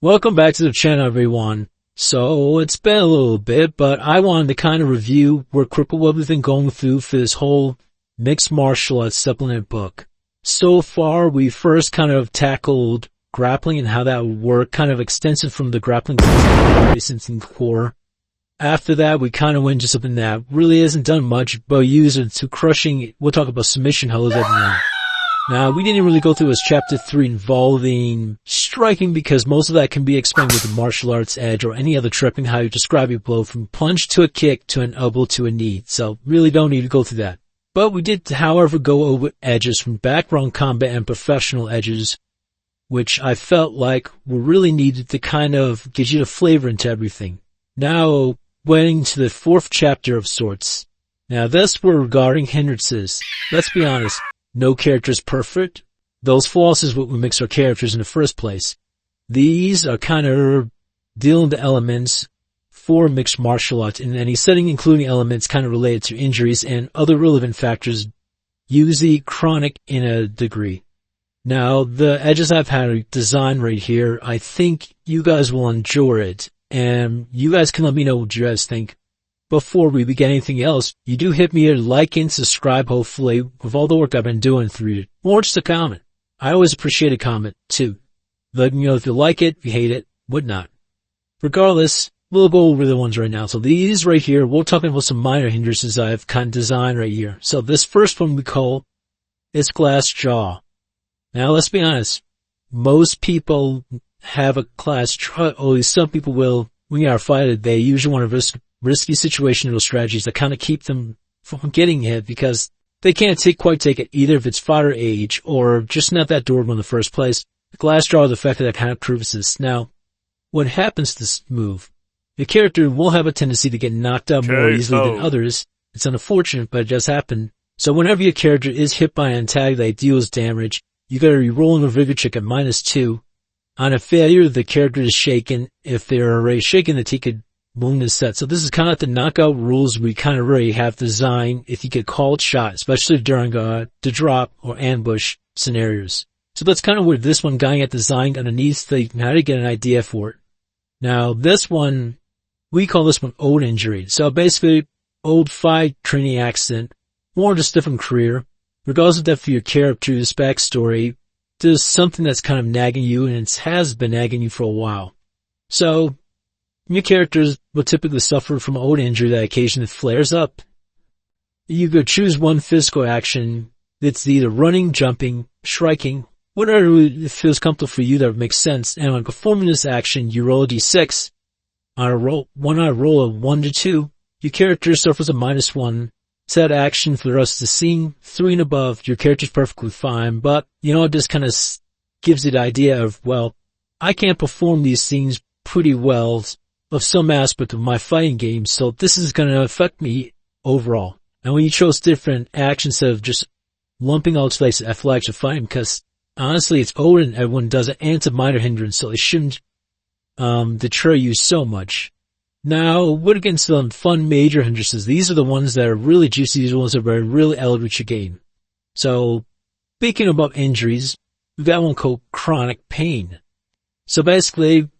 Welcome back to the channel, everyone. So, it's been a little bit, but I wanted to kind of review what we've been going through for this whole mixed martial arts supplement book. So far, we first kind of tackled grappling and how that would work, kind of extensive from the grappling and core. After that, we kind of went into something that really hasn't done much, but use it to crushing. We'll talk about submission holds everyone. Now, we didn't really go through as chapter 3 involving striking because most of that can be explained with the martial arts edge or any other tripping, how you describe your blow from plunge to a kick to an elbow to a knee. So really don't need to go through that. But we did, however, go over edges from background combat and professional edges, which I felt like were really needed to kind of get you the flavor into everything. Now, going to the 4th chapter of sorts. Now, this were regarding hindrances. Let's be honest. No character is perfect. Those flaws is what we mix our characters in the first place. These are kind of dealing the elements for mixed martial arts in any setting, including elements kind of related to injuries and other relevant factors, usually chronic in a degree. Now, the edges I've had designed right here, I think you guys will enjoy it, and you guys can let me know what you guys think. Before we begin anything else, you do hit me a like and subscribe, hopefully, with all the work I've been doing through it. Or just a comment. I always appreciate a comment, too. Let me know if you like it, if you hate it, whatnot. Regardless, we'll go over the ones right now. So these right here, we're talking about some minor hindrances I've kind of designed right here. So this first one we call is glass jaw. Now, let's be honest. Most people have a glass jaw, or at least some people will. When you are fighting, they usually want to risky situational strategies that kind of keep them from getting hit because they can't quite take it, either if it's fighter age or just not that durable in the first place. The glass jaw is effective that kind of proves this. Now, what happens to this move? The character will have a tendency to get knocked out more easily than others. It's unfortunate, but it does happen. So whenever your character is hit by an attack that deals damage, you gotta be rolling a vigor check at -2. On a failure, the character is shaken. If they're already shaken, the T could wound is set. So this is kind of like the knockout rules we kind of already have designed if you get called shot, especially during the drop or ambush scenarios. So that's kind of where this one guy got designed underneath so you can how to get an idea for it. Now this one, we call this one old injury. So basically, old fight training accident, or just different career. Regardless of that for your character's backstory, there's something that's kind of nagging you and it has been nagging you for a while. So, your characters will typically suffer from old injury that occasionally flares up. You could choose one physical action that's either running, jumping, striking, whatever feels comfortable for you that makes sense. And when performing this action, you roll a d6. On a roll of 1 to 2, your character suffers a -1. Set action for the rest of the scene. 3 and above, your character's perfectly fine. But, it just kind of gives you the idea of, well, I can't perform these scenes pretty well of some aspect of my fighting game, so this is going to affect me overall. And when you chose different actions instead of just lumping all together, I feel like you're fighting because honestly it's old and everyone does it and it's a minor hindrance, so it shouldn't deter you so much. Now, we're getting to some fun major hindrances. These are the ones that are really juicy, these are the ones that are really elegant with your game. So, speaking about injuries, we've got one called chronic pain. So basically,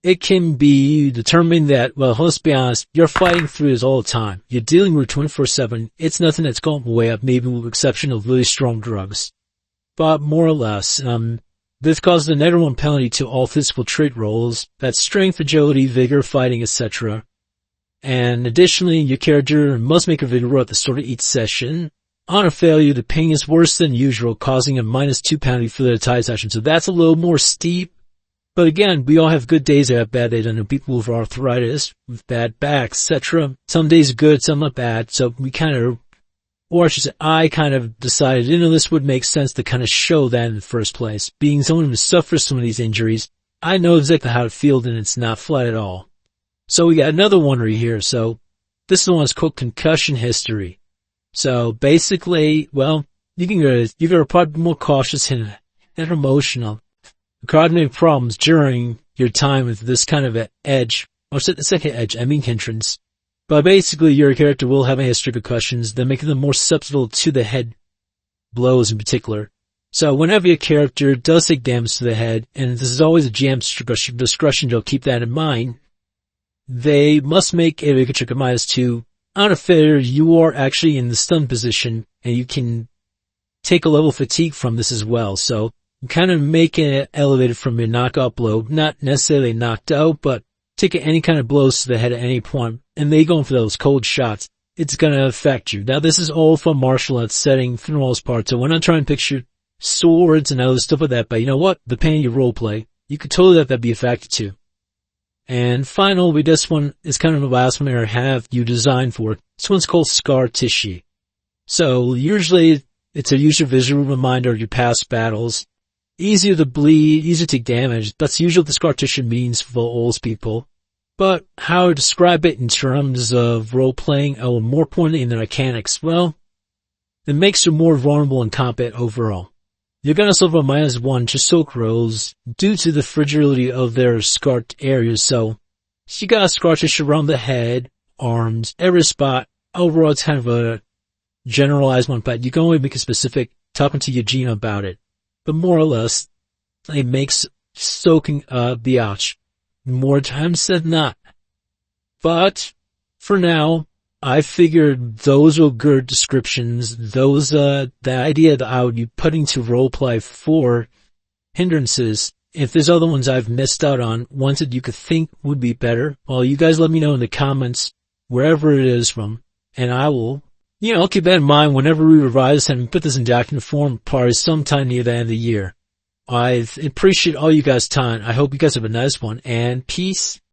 it can be determined that, well, let's be honest, you're fighting through this all the time. You're dealing with 24/7. It's nothing that's going way up, maybe with the exception of really strong drugs. But more or less, this causes a -1 penalty to all physical trait rolls. That's strength, agility, vigor, fighting, etc. And additionally, your character must make a vigor roll at the start of each session. On a failure, the pain is worse than usual, causing a -2 penalty for the entire session. So that's a little more steep. But again, we all have good days that have bad days. I know people with arthritis, with bad backs, etc. Some days are good, some not bad. So we kind of, or I should say, I kind of decided, this would make sense to kind of show that in the first place. Being someone who suffers some of these injuries, I know exactly how to feel and it's not flat at all. So we got another one right here. So this is the one that's called concussion history. So basically, well, you're probably more cautious and emotional. Cognitive problems during your time with this kind of edge, or the second edge, hindrance. But basically, your character will have a history of concussions that make them more susceptible to the head blows in particular. So whenever your character does take damage to the head, and this is always a GM's discretion to keep that in mind, they must make a weaker check of -2. On a failure, you are actually in the stun position, and you can take a level of fatigue from this as well. So you kind of make it elevated from your knockout blow, not necessarily knocked out, but taking any kind of blows to the head at any point, and they going for those cold shots, it's gonna affect you. Now this is all from martial arts setting for the most part, so we're not trying to picture swords and other stuff like that, but you know what? Depending on your role play, you could totally let that be a factor too. And finally, this one is kind of the last one I have you designed for. This one's called Scar Tissue. So usually it's a visual reminder of your past battles. Easier to bleed, easier to take damage. That's usually what the scar tissue means for old people. But how to describe it in terms of role-playing, or more importantly in the mechanics, well, it makes you more vulnerable and competent overall. You're gonna suffer a -1 to soak rolls due to the fragility of their scarred areas, so you got scar tissue around the head, arms, every spot. Overall, it's kind of a generalized one, but you can only make it specific talking to Eugene about it. But more or less, it makes soaking the ouch more times than not. But for now, I figured those are good descriptions. Those the idea that I would be putting to roleplay for Hindrances. If there's other ones I've missed out on, ones that you could think would be better, well, you guys let me know in the comments wherever it is from, and I will. I'll keep that in mind whenever we revise and put this in document form, probably sometime near the end of the year. I appreciate all you guys' time. I hope you guys have a nice one, and peace.